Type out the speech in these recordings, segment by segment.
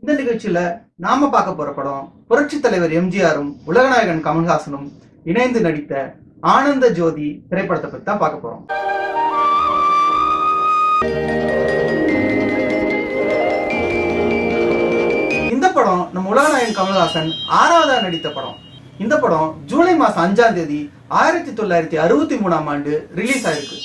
இந்த நிகழ்ச்சியில நாம பார்க்க போற படம் புரட்சி தலைவர் எம்ஜிஆரும் உலகநாயகன் கமல்ஹாசனும் இணைந்து நடித்த ஆனந்த ஜோதி திரைப்படத்தை பத்தி தான் பார்க்க போறோம். இந்த படம் நம்ம உலகநாயகன் கமல்ஹாசன் 6வதா நடித்த படம். இந்த படம் ஜூலை மாசம் 5ஆம் தேதி 1963ஆம் ஆண்டு ரிலீஸ் ஆயிருக்கு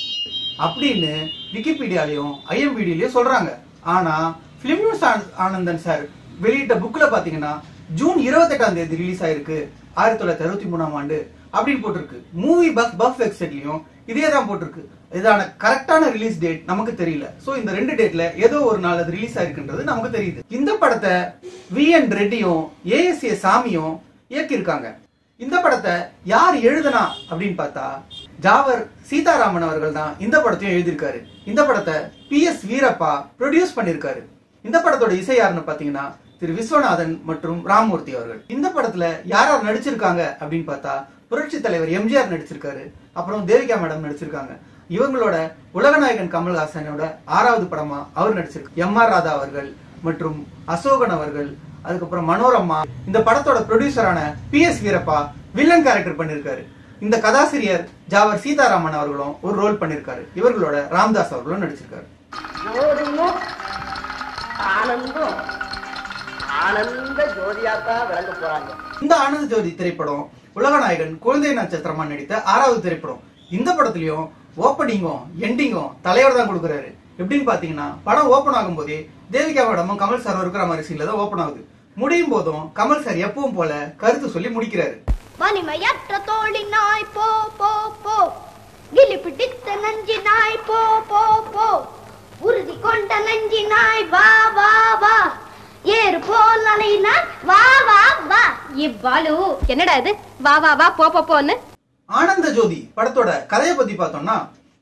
அப்படின்னு விக்கிபீடியாலையும் IMDbலயும் சொல்றாங்க. ஆனா பிலிம் நியூஸ் ஆனந்தன் சார் வெளியிட்ட புக்ல பாத்தீங்கன்னா ஜூன் 28ஆம் தேதி ரிலீஸ் ஆயிருக்கு 1963ஆம் ஆண்டு அப்படின்னு போட்டிருக்கு. மூவி பஃப் வெப்சைட்லயும் இதே தான் போட்டிருக்கு. இதான கரெக்டான ரிலீஸ் டேட் நமக்கு தெரியல. சோ இந்த ரெண்டு டேட்ல ஏதோ ஒரு நாள் அது ரிலீஸ் ஆயிருக்குன்றது நமக்கு தெரியுது. இந்த படத்தை VN ரெட்டியும் ASA சாமியும் இயக்கியிருக்காங்க. இந்த படத்தை யார் எழுதுனா அப்படின்னு பார்த்தா ஜாவர் சீதாராமன் அவர்கள் தான் இந்த படத்தையும் எழுதியிருக்காரு. இந்த படத்தை PS வீரப்பா ப்ரொடியூஸ் பண்ணிருக்காரு. இந்த படத்தோட இசை யாருன்னு பாத்தீங்கன்னா திரு விஸ்வநாதன் மற்றும் ராமமூர்த்தி அவர்கள். இந்த படத்துல யார் யார் நடிச்சிருக்காங்க அப்படின்னு பார்த்தா புரட்சி தலைவர் எம்ஜிஆர் நடிச்சிருக்காரு, அப்புறம் தேவிகா மேடம் நடிச்சிருக்காங்க. இவங்களோட உலகநாயகன் கமல்ஹாசனோட 6வது படமா அவர் நடிச்சிருக்காரு. MR ராதா அவர்கள் மற்றும் அசோகன் அவர்கள், அதுக்கப்புறம் மனோரமா. இந்த படத்தோட ப்ரொடியூசரான PS வீரப்பா வில்லன் கேரக்டர் பண்ணிருக்காரு. இந்த கதாசிரியர் ஜாவர் சீதாராமன் அவர்களும் ஒரு ரோல் பண்ணிருக்காரு. இவர்களோட ராம்தாஸ் அவர்களும் நடிச்சிருக்காரு. இந்த ஆனந்த ஜோதி திரைப்படம் உலகநாயகன் குழந்தை நட்சத்திரமா நடித்த 6வது திரைப்படம். இந்த படத்திலயும் ஓப்பனிங்கும் எண்டிங்கும் தலைவர் தான் கொடுக்குறாரு. எப்படின்னு பாத்தீங்கன்னா படம் ஓபன் ஆகும் போதே தேவிகா மேடமும் கமல் சார் இருக்கிற மாதிரி சீன்ல தான் ஓபன் ஆகுது. முடியும் போதும் கமல் சார் எப்பவும் போல கருத்து சொல்லி முடிக்கிறாரு. வலிமையற்ற தோழினாய் போ போ போ, கிளி பிடித்த நஞ்சினாய் போ போ போ, உறுதி கொண்ட நஞ்சினாய் வா வா வா, ஏறு போல் அலைனாய் வா வா வா. இவ்வாலு என்னடா இது வா வா வா போ போ போன்னு. ஆனந்த ஜோதி படத்தோட கதையை பத்தி பார்த்தோம்னா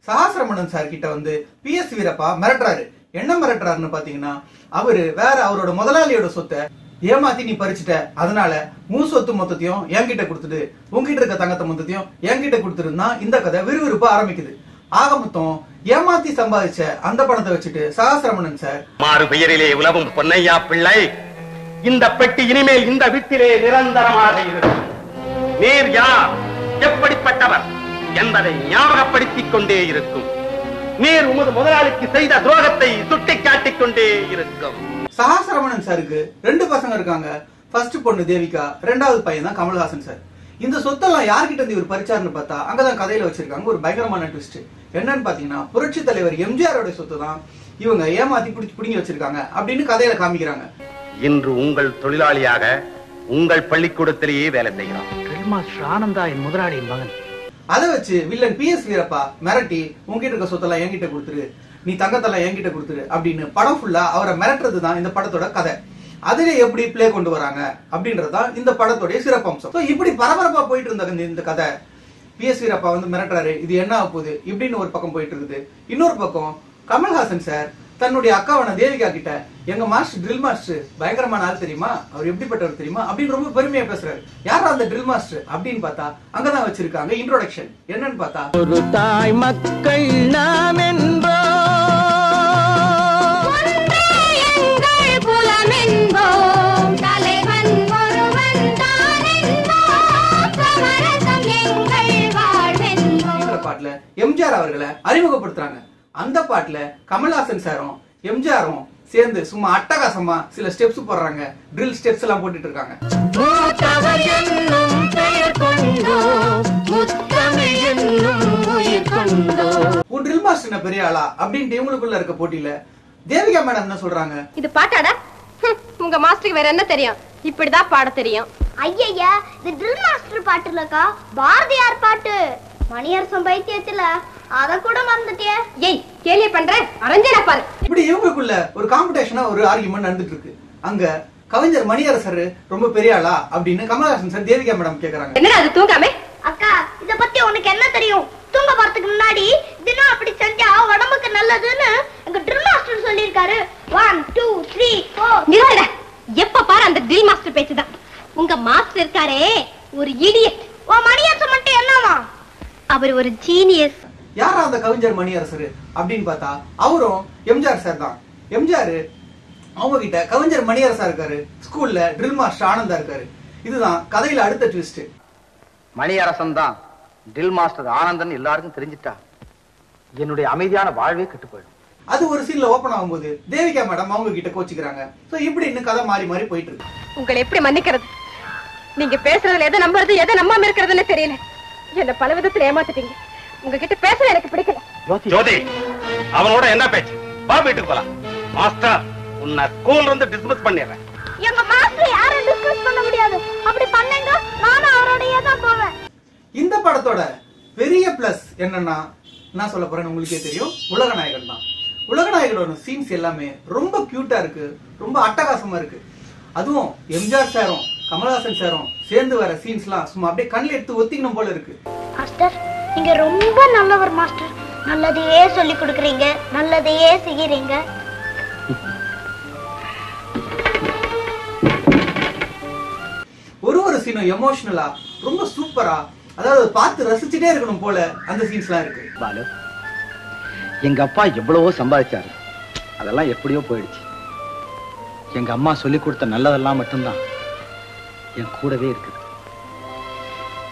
சஹஸ்ரமணன் சார் கிட்ட வந்து PS வீரப்பா மிரட்டுறாரு. என்ன மிரட்டுறாருன்னு பாத்தீங்கன்னா அவரு வேற அவரோட முதலாளியோட சொத்தை ஏமாத்தி நீ பறிச்சுட்ட, அதனால சொத்து மொத்தத்தையும் என்கிட்ட கொடுத்துட்டு உங்ககிட்ட இருக்க தங்கத்தை மொத்தத்தையும் என்கிட்ட கொடுத்துருந்தா இந்த கதை விறுவிறுப்பா ஆரம்பிக்குது. ஆக மொத்தம் ஏமாத்தி சம்பாதிச்ச அந்த பணத்தை வச்சுட்டு சஹஸ்ரமணன் சார் மாறு பெயரிலே உலவும் பொன்னையா பிள்ளை, இந்த பெட்டி இனிமேல் இந்த வீட்டிலே நிரந்தரமாக இருக்கும். நீர் யார், எப்படிப்பட்டவர் என்பதை ஞாபகப்படுத்திக் கொண்டே இருக்கும். நீர் உமது முதலாளிக்கு செய்த துரோகத்தை சுட்டிக்காட்டிக் கொண்டே இருக்கும். சஹஸ்ரமணன் சாருக்கு 2 பசங்க இருக்காங்க. ஃபர்ஸ்ட் பொண்ணு தேவிகா, 2வது பையன் தான் கமல்ஹாசன் சார். இந்த சொத்தெல்லாம் யார்கிட்ட இருந்து இவர் பறிச்சாருன்னு பார்த்தா அங்கதான் கதையில வச்சிருக்காங்க ஒரு பயங்கரமான ட்விஸ்ட். என்னன்னு பாத்தீங்கன்னா புரட்சி தலைவர் எம்ஜிஆரோட சொத்து தான் இவங்க ஏமாத்தி பிடிங்கி வச்சிருக்காங்க அப்படின்னு கதையில காமிக்கிறாங்க. இன்று உங்கள் தொழிலாளியாக உங்கள் பள்ளிக்கூடத்திலேயே வேலை செய்கிறான். ஆனந்தா என் முதலாளியின் மகன். அதை வச்சு வில்லன் PS வீரப்பா மிரட்டி உங்ககிட்ட இருக்க சொத்தெல்லாம் என்கிட்ட கொடுத்துரு, நீ தங்கத்தெல்லாம் என்கிட்ட கொடுத்துரு அப்படின்னு படம் ஃபுல்லா அவரை மிரட்டுறது தான் இந்த படத்தோட கதை. அதிலே எப்படி பிளே கொண்டு வராங்க அப்படின்றதுதான் இந்த படத்தோட சிறப்பம்சம். இப்படி பரபரப்பா போயிட்டு இருந்த இந்த கதை PS வீரப்பா வந்து மிரட்டுறாரு, இது என்ன ஆக போகுது இப்படின்னு ஒரு பக்கம் போயிட்டு இருக்குது. இன்னொரு பக்கம் கமல்ஹாசன் சார் தன்னுடைய அக்காவான தேவிகா கிட்ட எங்க மாஸ்டர் ட்ரில் மாஸ்டர் பயங்கரமான ஆள் தெரியுமா, அவர் எப்படிப்பட்டவர் தெரியுமா அப்படின்னு ரொம்ப பெருமையா பேசுறாரு. யாரா அந்த ட்ரில் மாஸ்டர் அப்படின்னு பார்த்தா அங்கதான் வச்சிருக்காங்க இன்ட்ரோடக்ஷன். என்னன்னு பார்த்தா ஒரு தாய் மக்கள் நாம் என்போ பாட்டுல எம்ஜிஆர் அவர்களை அறிமுகப்படுத்துறாங்க. அந்த பாட்டுல கமல்ஹாசன் சாரும் எம்ஜிஆரும் சேர்ந்து சும்மா அட்டகாசமா சில ஸ்டெப்ஸ் போடுறாங்க. ட்ரில் ஸ்டெப்ஸ் எல்லாம் போட்டுட்டு இருக்காங்க. உன் ட்ரில் மாஸ்டர் பெரிய ஆளா அப்படின்னு இவங்களுக்குள்ள இருக்க போட்டியில தேவிகா மேடம் என்ன சொல்றாங்க, இது பாட்டாடா, உங்க மாஸ்டருக்கு வேற என்ன தெரியும், இப்படிதான் பாட தெரியும். ஐயா இது ட்ரில் மாஸ்டர் பாட்டு இல்லக்கா, பாரதியார் பாட்டு. மணியரசன் பைத்தியத்துல அத கூட மறந்துட்டியே. ஏய் கேலிய பண்ற அரஞ்சனா பாரு. இப்படி இவங்களுக்குள்ள ஒரு காம்படிஷனா ஒரு ஆர்கியூமெண்ட் நடந்துட்டு இருக்கு. அங்க கவிஞர் மணியரசர் ரொம்ப பெரிய ஆளா அப்படின்னு கமல்ஹாசன் சார் தேவிகா மேடம் கேக்குறாங்க. என்னடா அது தூங்காமே? அக்கா இத பத்தி உனக்கு என்ன தெரியும்? தூங்க போறதுக்கு முன்னாடி தினம் அப்படி செஞ்சா உடம்புக்கு நல்லதுன்னு எங்க ட்ரில் மாஸ்டர் சொல்லிருக்காரு. 1 2 3 4 நிறுத்துடா. எப்ப பாரு அந்த ட்ரில் மாஸ்டர் பேச்சுதான். உங்க மாஸ்டர் இருக்காரே ஒரு இடியட். ஓ மணியரசன் மட்டும் என்னவா? அவர் ஒரு ஜீனியஸ். யாரா அந்த கவிஞர் மணியரசர் அப்படின்னு பார்த்தா அவரும் எம்ஜிஆர் சார் தான். எம்ஜிஆர் அவங்க கிட்ட கவிஞர் மணியரசா இருக்காரு, ஸ்கூல்ல ட்ரில் மாஸ்டர் ஆனந்தா இருக்காரு. இதுதான் கதையில அடுத்த ட்விஸ்ட். மணியரசன் தான் ட்ரில் மாஸ்டர் ஆனந்தன் எல்லாருக்கும் தெரிஞ்சிட்டா என்னுடைய அமைதியான வாழ்வே கெட்டு போயிடும். அது ஒரு சீன்ல ஓபன் ஆகும்போது தேவிகா மேடம் அவங்க கிட்ட கோச்சிக்கிறாங்க. சோ இப்படி இன்னும் கதை மாறி மாறி போயிட்டு இருக்கு. உங்களை எப்படி மன்னிக்கிறது? நீங்க பேசுறதுல எதை நம்புறது எதை நம்பாம இருக்கிறதுன்னு தெரியல. என்ன பல விதத்துல ஏமாத்திட்டீங்க. உங்ககிட்ட பேசல எனக்கு பிடிக்கல. ஜோதி, அவனோட என்ன பேச்சு? வா வீட்டுக்கு போலாம். மாஸ்டர், உன்னை ஸ்கூல்ல இருந்து டிஸ்மிஸ் பண்ணிடுறேன். எங்க மாஸ்டர் யாரும் டிஸ்கஸ் பண்ண முடியாது. அப்படி பண்ணேங்க நானும் அவரோடயே தான் போவேன். இந்த படத்தோட பெரிய பிளஸ் என்னன்னா, நான் சொல்ல போறேன் உங்களுக்கே தெரியும், உலகநாயகன் தான். உலகநாயகனோட சீன்ஸ் எல்லாமே ரொம்ப கியூட்டா இருக்கு, ரொம்ப அட்டகாசமா இருக்கு. அதுவும் எம்ஜிஆர் சாரும் கமலஹாசன் சாரும் சேர்ந்து வர சீன்ஸ்லாம் சும்மா அப்படியே கண்ணில் எடுத்து ஒத்திக்கணும் போல இருக்கு. மாஸ்டர், நீங்க ரொம்ப நல்லவர் மாஸ்டர். நல்லதையே சொல்லி கொடுக்குறீங்க, நல்லதையே செய்யறீங்க. ஒரு சீனும் எமோஷனலா ரொம்ப சூப்பரா, அதாவது பார்த்து ரசிச்சுட்டே இருக்கணும் போல அந்த சீன்ஸ்லாம் இருக்கு. பாலு, எங்க அப்பா எவ்வளவோ சம்பாதிச்சாரு, அதெல்லாம் எப்படியோ போயிடுச்சு. எங்க அம்மா சொல்லி கொடுத்த நல்லதெல்லாம் மட்டும்தான் என் கூடவே இருக்குது.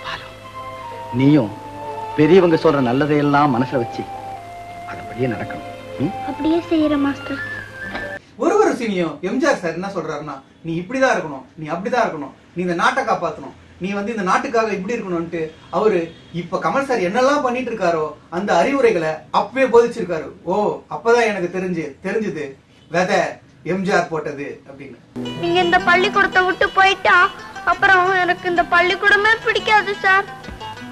பாலு, நீயும் பெரியவங்க சொல்ற நல்லதையெல்லாம் மனசுல வச்சு அதபடியே நடக்கணும். அப்படியே செய்யற மாஸ்டர். ஒரு சீனியும் எம்ஜிஆர் சார் என்ன சொல்றாருன்னா, நீ இப்படிதான் இருக்கணும், நீ அப்படிதான் இருக்கணும், நீ இந்த நாட்டை காப்பாற்றணும், நீ இந்த நாட்டுக்காக இப்படி இருக்கணும்ட்டு அவரு இப்ப கமல் சார் என்னெல்லாம் பண்ணிட்டு இருக்காரோ அந்த அறிவுரைகளை அப்பவே போதிச்சிருக்காரு. ஓ, அப்பதான் எனக்கு தெரிஞ்சது விதை எம்ஜிஆர் போட்டது அப்படின்னு. நீங்க இந்த பள்ளிக்கூடத்தை விட்டு போயிட்டா அப்புறம் எனக்கு இந்த பள்ளிக்கூடமே பிடிக்காது சார்.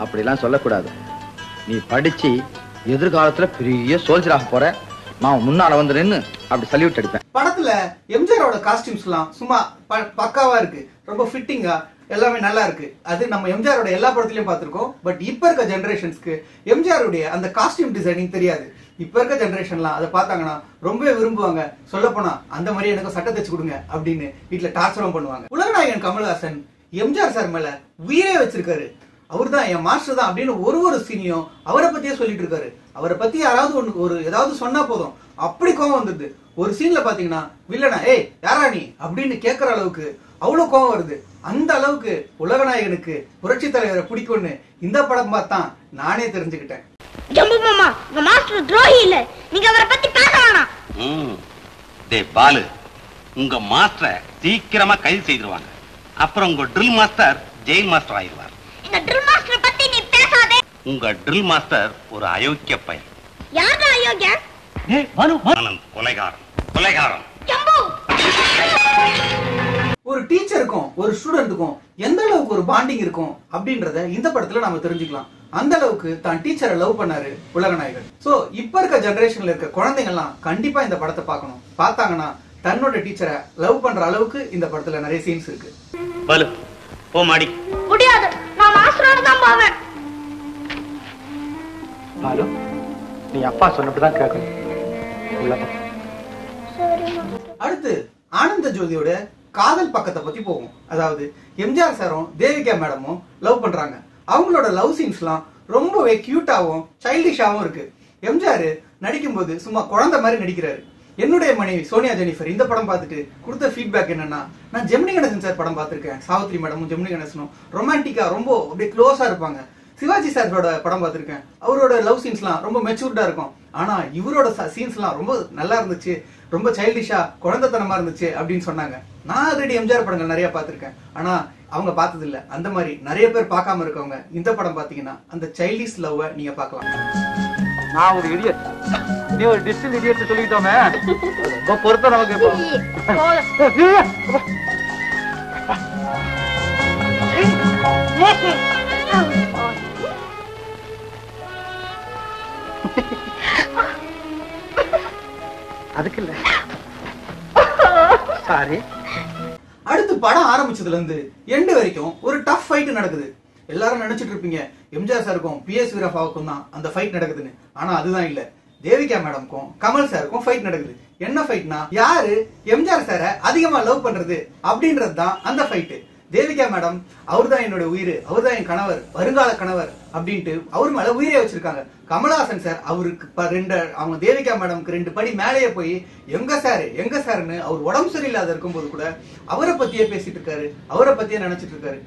அப்படிலாம் சொல்லக்கூடாது. நீ படிச்சு எதிர்காலத்துல பெரிய சோல்ஜராக போற. நான் முன்னால வந்து நின்னு அப்படி சல்யூட் அடிப்பேன். படத்துல எம்ஜிஆரோட காஸ்டியூம்ஸ் எல்லாம் சும்மா பக்காவா இருக்கு, ரொம்ப ஃபிட்டிங்கா, எல்லாமே நல்லா இருக்கு. அது நம்ம எம்ஜிஆரோட எல்லா படத்துலயும் பார்த்திருக்கோம். பட் இப்ப இருக்க ஜெனரேஷன்ஸ்க்கு எம்ஜிஆருடைய அந்த காஸ்டியூம் டிசைனிங் தெரியாது. இப்ப இருக்க ஜெனரேஷன்லாம் அதை பார்த்தாங்கன்னா ரொம்ப விரும்புவாங்க. சொல்ல போனா அந்த மாதிரி எனக்கு சட்டை தச்சு கொடுங்க அப்படின்னு வீட்டுல டார்ச்சரும் பண்ணுவாங்க. உலகநாயகன் கமல்ஹாசன் எம்ஜிஆர் சார் மேல உயிரே வச்சிருக்காரு. அவர் தான் என் மாஸ்டர் தான் அப்படின்னு ஒரு சீனியும் அவரை பத்தியே சொல்லிட்டு இருக்காரு. அவரை பத்தி யாராவது ஏதாவது சொன்னா போதும் அப்படி கோவம் வந்தது. ஒரு சீன்ல பாத்தீங்கன்னா வில்லனா, ஏய் யாரா நீ அப்படின்னு கேட்கற அளவுக்கு அவ்வளவு கோவம் வருது. அந்த அளவுக்கு உலகநாயகனுக்கு புரட்சி தலைவரை பிடிக்கும்னு இந்த படம் பார்த்தான் நானே தெரிஞ்சுக்கிட்டேன். ஜம்பு மாமா, உங்க மாஸ்டர் துரோகி இல்ல, நீங்க அவரை பத்தி பேச வேணாம். டேய் பாலு, உங்க மாஸ்டரை சீக்கிரமா கைது செய்திருவாங்க. அப்புறம் உங்க ட்ரில் மாஸ்டர் ஜெயில் மாஸ்டர் ஆயிடுவார். இந்த ட்ரில் மாஸ்டர் பத்தி நீ பேசாதே. உங்க ட்ரில் மாஸ்டர் ஒரு அயோக்கிய பையன். யாரா அயோக்கியன்? டேய் பாலு, கொலைகாரன். ஜம்பு, ஒரு டீச்சருக்கும் ஒரு ஸ்டூடெண்ட்டுக்கும் எந்த அளவுக்கு ஒரு பாண்டிங் இருக்கும் அப்படின்றத இந்த படத்துல நாம தெரிஞ்சுக்கலாம். அந்த அளவுக்கு தான் டீச்சரை லவ் பண்ணாரு உலகநாயகன். சோ இப்ப இருக்க ஜெனரேஷன்ல இருக்க குழந்தைங்க எல்லாம் கண்டிப்பா இந்த படத்தை பார்க்கணும். பார்த்தாங்கன்னா தன்னோட டீச்சரை லவ் பண்ற அளவுக்கு இந்த படத்துல நிறைய சீன்ஸ் இருக்கு. பாலு, போ மாடி. முடியாது, நான் மாஸ்டரோட தான் போவேன். பாலு, நீ அப்பா சொன்னபடிதான் கேட்கணும். அடுத்து ஆனந்த ஜோதியோட காதல் பக்கத்தை பத்தி போகும். அதாவது எம்ஜிஆர் சாரும் தேவிகா மேடமும் லவ் பண்றாங்க. அவங்களோட லவ் சீன்ஸ்லாம் ரொம்பவே கியூட்டாவும் சைல்டிஷாவும் இருக்கு. எம்ஜிஆர் நடிக்கும்போது சும்மா குழந்தை மாதிரி நடிக்கிறாரு. என்னுடைய மனைவி சோனியா ஜெனிஃபர் இந்த படம் பார்த்துட்டு கொடுத்த ஃபீட்பேக் என்னன்னா, நான் ஜெமினி கணேசன் சார் படம் பார்த்திருக்கேன், சாவித்ரி மேடமும் ஜெமினி கணேசனும் ரொமான்டிக்கா ரொம்ப அப்படியே க்ளோஸா இருப்பாங்க. சிவாஜி சாரோட படம் பார்த்திருக்கேன், அவரோட லவ் சீன்ஸ்லாம் ரொம்ப மெச்சூர்டா இருக்கும். ஆனா இவரோட சீன்ஸ்லாம் ரொம்ப நல்லா இருந்துச்சு, ரொம்ப சைல்டிஷா குழந்தைத்தனமா இருந்துச்சு அப்படின்னு சொன்னாங்க. நான் ஆல்ரெடி எம்ஜிஆர் படங்கள் நிறைய பார்த்திருக்கேன், ஆனா அவங்க பார்த்தது இல்ல. அந்த மாதிரி நிறைய பேர் பார்க்காம இருக்கவங்க இந்த படம் பாத்தீங்கன்னா அந்த சைல்டிஷ் லவ்வ நீங்க பார்க்கலாம். நான் ஒரு இடியட், நீ ஒரு டிஸ்டில் இடியட் சொல்லிட்டோமே, ரொம்ப பொறுத்த நமக்கு. அதுக்கு இல்ல, சாரி. அடுத்து படம் ஆரம்பிச்சதுல இருந்து எண்டு வரைக்கும் ஒரு டஃப் ஃபைட் நடக்குது. எல்லாரும் நினைச்சிட்டு இருப்பீங்க எம்ஜிஆர் சாருக்கும் PS வீரப்பாவுக்கும் தான் அந்த ஃபைட் நடக்குதுன்னு. ஆனா அதுதான் இல்ல, தேவிகா மேடம்க்கும் கமல் சாருக்கும் ஃபைட் நடக்குது. என்ன ஃபைட்னா, யாரு எம்ஜிஆர் சாரை அதிகமா லவ் பண்றது அப்படின்றது தான் அந்த ஃபைட். தேவிகா மேடம் அவர்தான் என்னோட உயிர், அவர்தான் என் கணவர், வருங்கால கணவர் அப்படின்ட்டு அவர் மேல உயிரே வச்சிருக்காங்க. கமலஹாசன் சார் அவருக்கு அவங்க தேவிகா மேடம்க்கு 2 படி மேலேயே போய் எங்க சார்னு அவர் உடம்பு சரியில்லாத இருக்கும்போது கூட அவரை பத்தியே பேசிட்டு இருக்காரு, அவரை பத்தியே நினைச்சிட்டு இருக்காரு.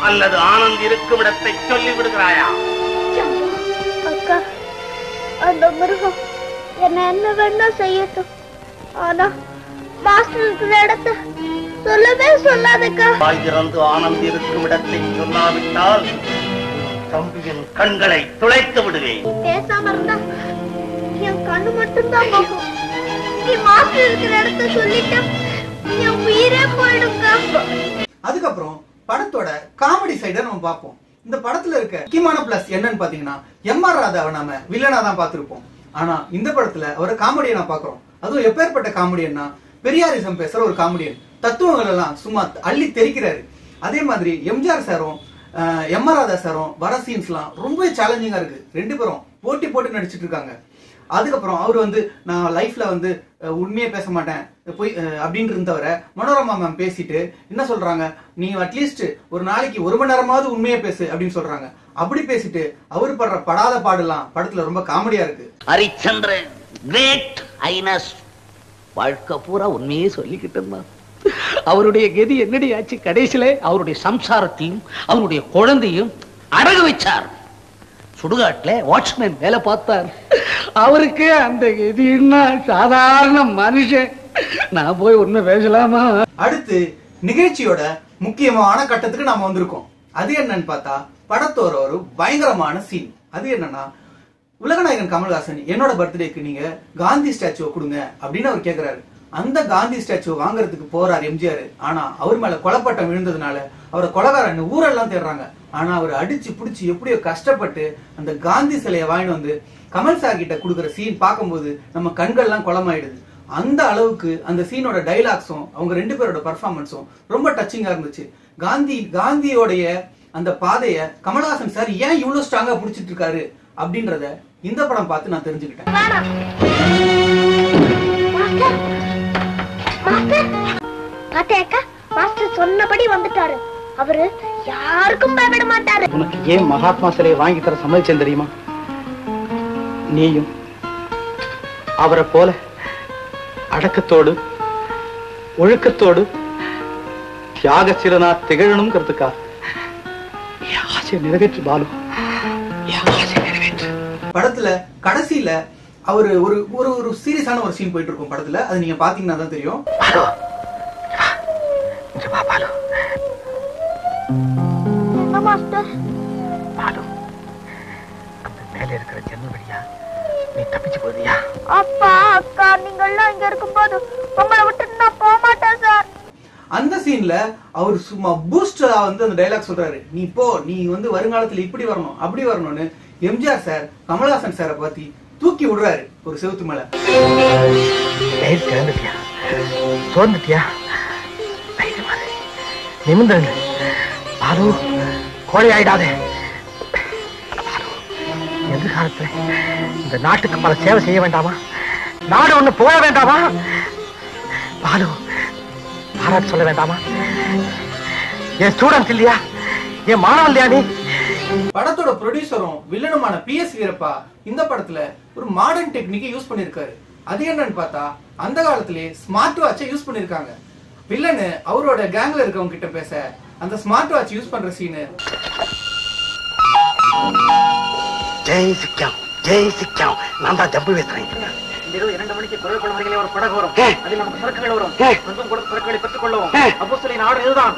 அல்லது ஆனந்த் இருக்கும் இடத்தை சொல்லி விடுகிறாயா? அக்கா, அந்த மிருகம் என்ன வேணா செய்யட்டும், ஆனா மாஸ்டர் இருக்கிற இடத்த சொல்லவே சொல்லாதக்கா. வாயிறந்து ஆனந்த் இருக்கும் இடத்தை சொல்லாவிட்டால் தம்பியின் கண்களை துளைத்து விடுவேன். பேசாம இருந்தா என் கண்ணு மட்டும்தான் போகும். நீ மாஸ்டர் இருக்கிற இடத்த சொல்லிட்ட என் உயிரே போயிடுங்க. அதுக்கப்புறம் படத்தோட காமெடி சைட நம்ம பார்ப்போம். இந்த படத்துல இருக்க முக்கியமான பிளஸ் என்னன்னு பாத்தீங்கன்னா, எம்.ஆர். ராதாவை நாம வில்லனா தான் பார்த்திருப்போம். ஆனா இந்த படத்துல அவரை காமெடியனா பாக்குறோம். அதுவும் எப்பேற்பட்ட காமெடியன்னா, பெரியாரிசம் பேசுற ஒரு காமெடியன், தத்துவங்கள் எல்லாம் சும்மா அள்ளி தெரிக்கிறாரு. அதே மாதிரி எம்ஜிஆர் சாரும் எம்.ஆர். ராதா சாரும் வர சீன்ஸ் எல்லாம் ரொம்ப சேலஞ்சிங்கா இருக்கு. 2 பேரும் போட்டி நடிச்சிட்டு இருக்காங்க. அதுக்கப்புறம் அவர் நான் லைஃப்ல உண்மையே பேச மாட்டேன் போய் அப்படின்னு இருந்தவரை மனோரமா மேம் பேசிட்டு என்ன சொல்றாங்க, நீ அட்லீஸ்ட் ஒரு நாளைக்கு 1 மணி நேரமாவது உண்மையே பேசு அப்படின்னு சொல்றாங்க. அப்படி பேசிட்டு அவர் படுற படாத பாடலாம் படத்துல ரொம்ப காமெடியா இருக்கு. ஹரிச்சந்திரன் கிரேட் ஐனஸ் வாழ்க்கை பூரா உண்மையே சொல்லிக்கிட்டு இருந்தான். அவருடைய கதி என்னடி ஆச்சு? கடைசியில அவருடைய சம்சாரத்தையும் அவருடைய குழந்தையும் அடகு வச்சார். சுடுகாட்டுல வாட்ச்மேன் வேலை பார்த்தார். அவருக்கு அந்த கதின்னா சாதாரண மனுஷன். நான் போய் உண்மை பேசலாமா? அடுத்து நிகழ்ச்சியோட முக்கியமான கட்டத்துக்கு நாம வந்திருக்கோம். அது என்னன்னு பார்த்தா, படத்தோட ஒரு பயங்கரமான சீன். அது என்னன்னா, உலகநாயகன் கமல்ஹாசன் என்னோட பர்த்டேக்கு நீங்க காந்தி ஸ்டாச்சுவை கொடுங்க அப்படின்னு அவர் கேக்குறாரு. அந்த காந்தி ஸ்டாச்சுவை வாங்குறதுக்கு போறாரு எம்ஜிஆர். ஆனா அவர் மேல கொலைப்பட்டம் விழுந்ததுனால அவரை கொலைகாரன் ஊரெல்லாம் தேடுறாங்க. ஆனா அவர் அடிச்சு புடிச்சு எப்படியோ கஷ்டப்பட்டு அந்த காந்தி சிலையை வாங்கிட்டு வந்து கமல் சார் கிட்ட கொடுக்குற சீன் பார்க்கும்போது நம்ம கண்கள்லாம் குளமாயிடுது. அந்த அளவுக்கு அந்த சீனோட டைலாக்ஸும் அவங்க 2 பேரோட பர்ஃபார்மன்ஸும் ரொம்ப டச்சிங்கா இருந்துச்சு. காந்தியோடைய அந்த பாதைய கமல்ஹாசன் சார் ஏன் இவ்வளவு ஸ்ட்ராங்கா புடிச்சிட்டு இருக்காரு அப்படின்றத இந்த படம் பார்த்து நான் தெரிஞ்சுக்கிட்டேன். மாஸ்டர் சொன்னபடி வந்துட்டாரு. அவரு யாருக்கும் பயப்பட மாட்டாரு. உனக்கு ஏன் மகாத்மா சிலையை வாங்கி தர சம்மதிச்சேன் தெரியுமா? நீயும் அவரை போல அடக்கத்தோடு ஒழுக்கத்தோடு தியாகசீலனா திகழணும்ங்கிறதுக்கா ஆசை நிறைவேற்று பாலு, ஆசை நிறைவேற்று. படத்துல கடைசியில அவரு ஒரு ஒரு சீரியஸான ஒரு சீன் போயிட்டு இருக்கும் படத்துல. அது நீங்க பாத்தீங்கன்னா தான் தெரியும். என்ன மாஸ்டர்? பாலு, அந்த மேல இருக்கிற ஜன்னல் வழியா நீ தப்பிச்சு போதியா? அப்பா அக்கா நீங்க எல்லாம் இங்க இருக்கும்போது உங்களை விட்டு நான் போக மாட்டேன் சார். அந்த சீன்ல அவர் சும்மா பூஸ்டா அந்த டைலாக் சொல்றாரு, நீ போ, நீ வருங்காலத்துல இப்படி வரணும் அப்படி வரணும்னு எம்ஜிஆர் சார் கமல்ஹாசன் சாரை பத்தி தூக்கி விடுறாரு ஒரு செவுத்து மேல. சோர்ந்துட்டியா? நிமிர்ந்து பாலு, கோழை ஆயிடாதே. எதிர்காலத்துல இந்த நாட்டுக்கு பல சேவை செய்ய வேண்டாமா? நாடு ஒண்ணு போக வேண்டாமா? பாலு, பாராட்டு சொல்ல வேண்டாமா? என் ஸ்டூடெண்ட் இல்லையா? என் மாணவன் இல்லையா நீ? படத்தோட ப்ரொடியூசரும் வில்லனுமான PS வீரப்பா இந்த படத்துல ஒரு மாடர்ன் டெக்னிக்கை யூஸ் பண்ணிருக்காரு. அது என்னன்னு பார்த்தா, அந்த காலத்திலே ஸ்மார்ட் வாட்சை யூஸ் பண்ணிருக்காங்க. வில்லனு அவரோட கேங்ல இருக்கவங்க கிட்ட பேச அந்த ஸ்மார்ட் வாட்ச் யூஸ் பண்ற சீனு. ஜெய் சிக்கம், ஜெய் சிக்கம். நான் தான் ஜம்பு பேசுறேன். 2 மணிக்கு குரல் கொள்வதிலே ஒரு படகு வரும். அதில் நமக்கு சரக்குகள் வரும். கொஞ்சம் கூட சரக்குகளை பெற்றுக் கொள்வோம். அப்போ சொல்லி நாடு இதுதான்.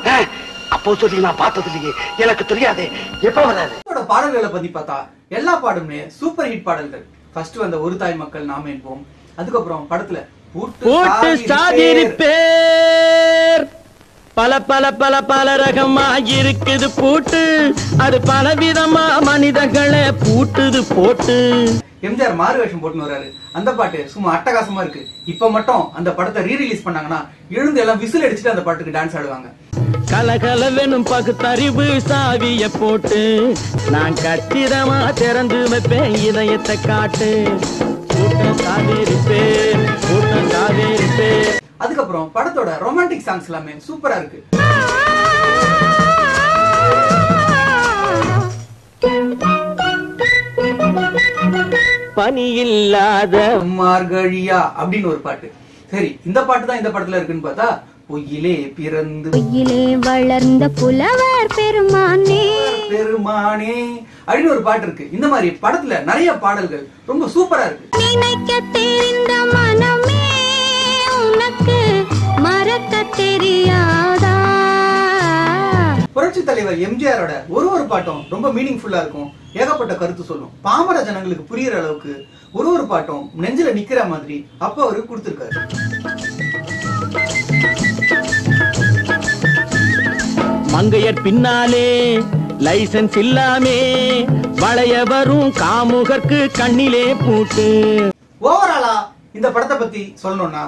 அப்போ சொல்லி நான் பார்த்தது இல்லையே, எனக்கு தெரியாது. எப்ப வராது? பாடல்களை பத்தி பார்த்தா எல்லா பாடுமே சூப்பர் ஹிட் பாடல்கள். ஃபர்ஸ்ட் வந்த ஒரு தாய் மக்கள் நாம என்போம். அதுக்கப்புறம் படத்துல பூட்டு சாதிரி பேர் பல பல பல பல ரகமா இருக்குது பூட்டு, அது பல விதமா மனிதர்களை பூட்டுது போட்டு. எம்ஜிஆர் மாறு வேஷம் போட்டுன்னு வர்றாரு. அந்த பாட்டு சும்மா அட்டகாசமா இருக்கு. இப்ப மட்டும் அந்த படத்தை ரீரிலீஸ் பண்ணாங்கன்னா எழுந்து எல்லாம் விசில் அடிச்சுட்டு அந்த பாட்டுக்கு டான்ஸ் ஆடுவாங்க. கலகலவெனும் பகுத்தறிவு சாவிய போட்டு நான் கச்சிதமா திறந்து வைப்பேன் இதயத்தை காட்டு. கூட்டம் சாவேரி பேர், கூட்டம் சாவேரி பேர். அதுக்கப்புறம் படத்தோட ரொமான்டிக் சாங்ஸ் எல்லாமே சூப்பரா இருக்கு. பனி இல்லாத மார்கழியா அப்படின்னு ஒரு பாட்டு. சரி, இந்த பாட்டு தான் இந்த படத்துல இருக்குன்னு பார்த்தா, பொய்யிலே பிறந்து பொய்யிலே வளர்ந்த புலவர் பெருமானே பெருமானே அப்படின்னு ஒரு பாட்டு இருக்கு. இந்த மாதிரி படத்துல நிறைய பாடல்கள் ரொம்ப சூப்பரா இருக்கு. நினைக்க தெரிந்த மனமே உனக்கு மறக்க தெரியாதா. புரட்சி தலைவர் எம்ஜிஆரோட ஒரு பாட்டும் ரொம்ப மீனிங்ஃபுல்லா இருக்கும், ஏகப்பட்ட கருத்து சொல்லும். பாமர ஜனங்களுக்கு புரியுற அளவுக்கு ஒரு பாட்டும் நெஞ்சில நிக்கிற மாதிரி அப்ப அவரு கொடுத்திருக்காரு. மங்கையர் பின்னாலே லைசன்ஸ் இல்லாமே வளைய வரும் காமுகர்க்கு கண்ணிலே பூட்டு. ஓவராலா இந்த படத்தை பத்தி சொல்லணும்னா,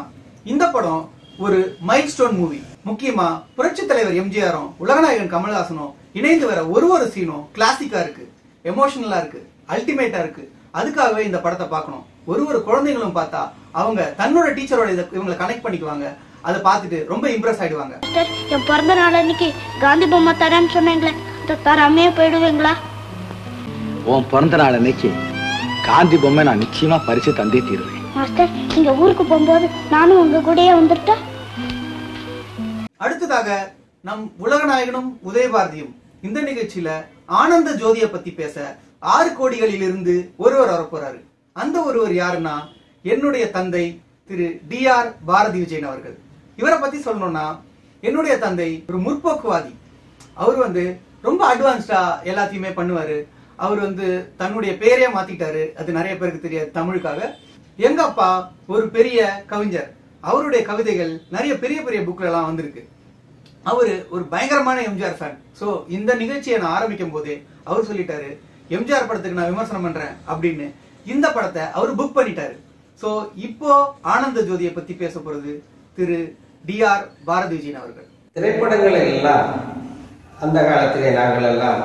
இந்த படம் ஒரு மைல்ஸ்டோன் மூவி. முக்கியமா புரட்சி தலைவர் எம்ஜிஆரும் உலகநாயகன் கமல்ஹாசனும் இணைந்து வர ஒரு சீனும் கிளாசிக்கா இருக்கு, எமோஷனலா இருக்கு, அல்டிமேட்டா இருக்கு. அதுக்காகவே இந்த படத்தை பார்க்கணும். ஒரு குழந்தைகளும் பார்த்தா அவங்க தன்னோட டீச்சரோட இவங்களை கனெக்ட் பண்ணிக்குவாங்க. அதை பார்த்துட்டு ரொம்ப இம்ப்ரெஸ் ஆயிடுவாங்க. என் பிறந்த நாள் அன்னைக்கு காந்தி பொம்மை தரேன்னு சொன்னீங்களே, தராமே போயிடுவீங்களா? உன் பிறந்த நாள் அன்னைக்கு காந்தி பொம்மை நான் நிச்சயமா பரிசு தந்தே தீருவேன். மாஸ்டர், நீங்க ஊருக்கு போகும்போது நானும் உங்க கூடயே வந்துட்டா. அடுத்ததாக நம் உலகநாயகனும் உதயபாரதியும் இந்த நிகழ்ச்சியில ஆனந்த ஜோதிய பத்தி பேச 6 கோடிகளில் இருந்து ஒருவர் வரப்போறாரு. அந்த ஒருவர் யாருன்னா, என்னுடைய தந்தை திரு DR பாரதி விஜயன் அவர்கள். இவரை பத்தி சொல்லணும்னா, என்னுடைய தந்தை ஒரு முற்போக்குவாதி. அவர் ரொம்ப அட்வான்ஸ்டா எல்லாத்தையுமே பண்ணுவாரு. அவர் தன்னுடைய பேரையே மாத்திட்டாரு. அது நிறைய பேருக்கு தெரியாது தமிழுக்காக. எங்க அப்பா ஒரு பெரிய கவிஞர். அவருடைய கவிதைகள் நிறைய பெரிய பெரிய புக்ல எல்லாம் வந்திருக்கு. அவரு ஒரு பயங்கரமான எம்ஜிஆர் ஃபேன். சோ இந்த நிகழ்ச்சியை நான் ஆரம்பிக்கும் போதே அவர் சொல்லிட்டாரு, எம்ஜிஆர் படத்துக்கு நான் விமர்சனம் பண்றேன் அப்படின்னு. இந்த படத்தை அவர் புக் பண்ணிட்டாரு. சோ இப்போ ஆனந்த ஜோதியை பத்தி பேச போறது திரு DR பாரதி விஜயன் அவர்கள். திரைப்படங்களை எல்லாம் அந்த காலத்திலே நாங்கள் எல்லாம்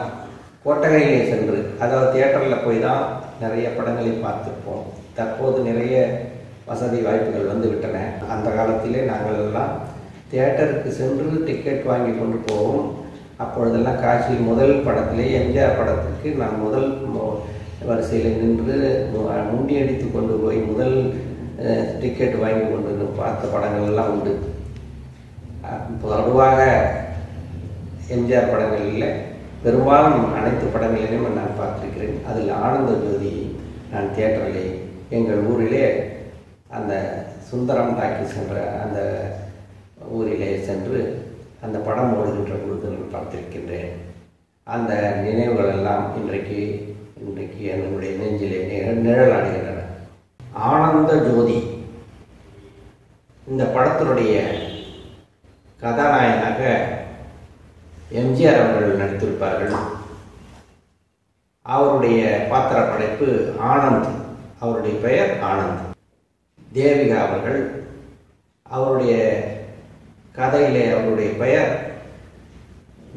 கொட்டகையிலே சென்று, அதாவது தியேட்டரில் போய் தான் நிறைய படங்களை பார்த்துருப்போம். தற்போது நிறைய வசதி வாய்ப்புகள் வந்து விட்டன. அந்த காலத்திலே நாங்கள் எல்லாம் தியேட்டருக்கு சென்று டிக்கெட் வாங்கி கொண்டு போவோம். அப்பொழுதெல்லாம் காட்சியில் முதல் படத்திலே எம்ஜிஆர் படத்துக்கு நான் முதல் வரிசையில் நின்று முண்டியடித்து கொண்டு போய் முதல் டிக்கெட் வாங்கி கொண்டு பார்த்த படங்கள் எல்லாம் உண்டு. பொதுவாக எம்ஜிஆர் படங்களில் பெரும்பாலும் அனைத்து படங்களிலும் நான் பார்த்திருக்கிறேன். அதில் ஆனந்த ஜோதி நான் தியேட்டரிலே எங்கள் ஊரிலே அந்த சுந்தரம் டாக்கீஸ் என்ற அந்த ஊரிலே சென்று அந்த படம் ஓடுகின்ற பொழுது நான் பார்த்திருக்கின்றேன். அந்த நினைவுகள் எல்லாம் இன்றைக்கு என்னுடைய நெஞ்சிலே நிழலாடுகின்றன. ஆனந்த ஜோதி இந்த படத்தினுடைய கதாநாயகனாக எம்ஜிஆர் அவர்கள் நடித்திருப்பார்கள். அவருடைய பாத்திர படைப்பு ஆனந்த், அவருடைய பெயர் ஆனந்த். தேவிகா அவர்கள், அவருடைய கதையிலே அவருடைய பெயர்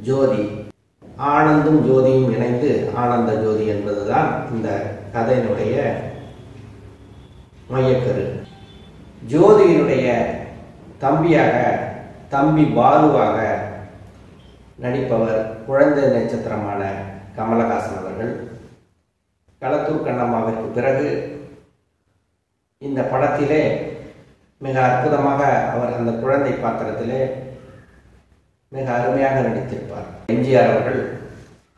ஜோதி. ஆனந்தும் ஜோதியும் இணைந்து ஆனந்த ஜோதி என்பதுதான் இந்த கதையினுடைய மையக்கரு. ஜோதியினுடைய தம்பியாக, தம்பி பாலுவாக நடிப்பவர் குழந்தை நட்சத்திரமான கமலஹாசன் அவர்கள். களத்தூர் கண்ணம்மாவிற்கு பிறகு இந்த படத்திலே மிக அற்புதமாக அவர் அந்த குழந்தை பாத்திரத்திலே மிக அருமையாக நடித்திருப்பார். எம்ஜிஆர் அவர்கள்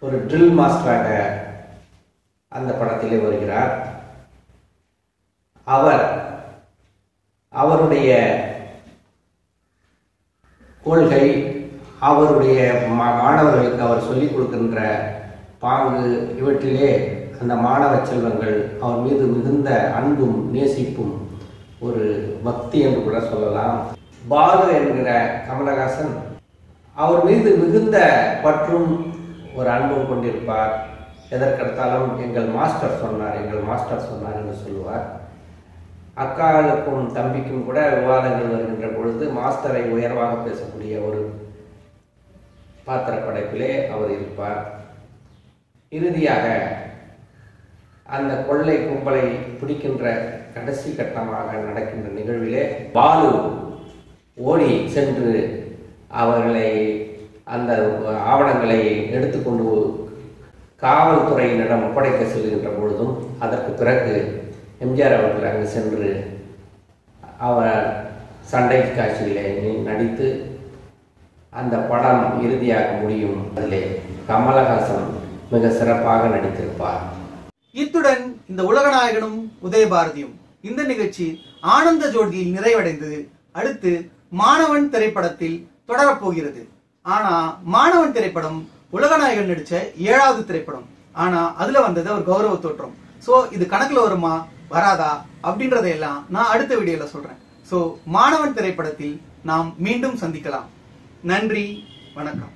ஒரு ட்ரில் மாஸ்டராக அந்த படத்திலே வருகிறார். அவருடைய கொள்கை, அவருடைய மாணவர்களுக்கு அவர் சொல்லிக் கொடுக்கின்ற பாங்கு, இவற்றிலே அந்த மாணவ செல்வங்கள் அவர் மீது மிகுந்த அன்பும் நேசிப்பும் ஒரு பக்தி என்று கூட சொல்லலாம். பாலு என்கிற கமலஹாசன் அவர் மீது மிகுந்த பற்றும் ஒரு அன்பும் கொண்டிருப்பார். எதற்கெடுத்தாலும் எங்கள் மாஸ்டர் சொன்னார், எங்கள் மாஸ்டர் சொன்னார் என்று சொல்லுவார். அக்காளுக்கும் தம்பிக்கும் கூட விவாதங்கள் வருகின்ற பொழுது மாஸ்டரை உயர்வாக பேசக்கூடிய ஒரு பாத்திர படைப்பிலே அவர் இருப்பார். இறுதியாக அந்த கொள்ளை கும்பலை பிடிக்கின்ற கடைசி கட்டமாக நடக்கின்ற நிகழ்விலே பாலு ஓடி சென்று அவர்களை அந்த ஆவணங்களை எடுத்துக்கொண்டு காவல்துறையினரிடம் ஒப்படைக்க செல்கின்ற பொழுதும், அதற்கு பிறகு எம்ஜிஆர் அவர்கள் அங்கு சென்று அவர் சண்டை காட்சியிலே நடித்து அந்த படம் இறுதியாக முடியும். அதிலே கமலஹாசன் மிக சிறப்பாக நடித்திருப்பார். இத்துடன் இந்த உலகநாயகனும் உதயபாரதியும் இந்த நிகழ்ச்சி ஆனந்த ஜோதியில் நிறைவடைந்தது. அடுத்து மாணவன் திரைப்படத்தில் தொடரப்போகிறது. ஆனா மாணவன் திரைப்படம் உலகநாயகன் நடிச்ச 7வது திரைப்படம். ஆனா அதுல வந்தது ஒரு கௌரவ தோற்றம். சோ இது கணக்குல வருமா வராதா அப்படின்றதையெல்லாம் நான் அடுத்த வீடியோல சொல்றேன். சோ மாணவன் திரைப்படத்தில் நாம் மீண்டும் சந்திக்கலாம். நன்றி, வணக்கம்.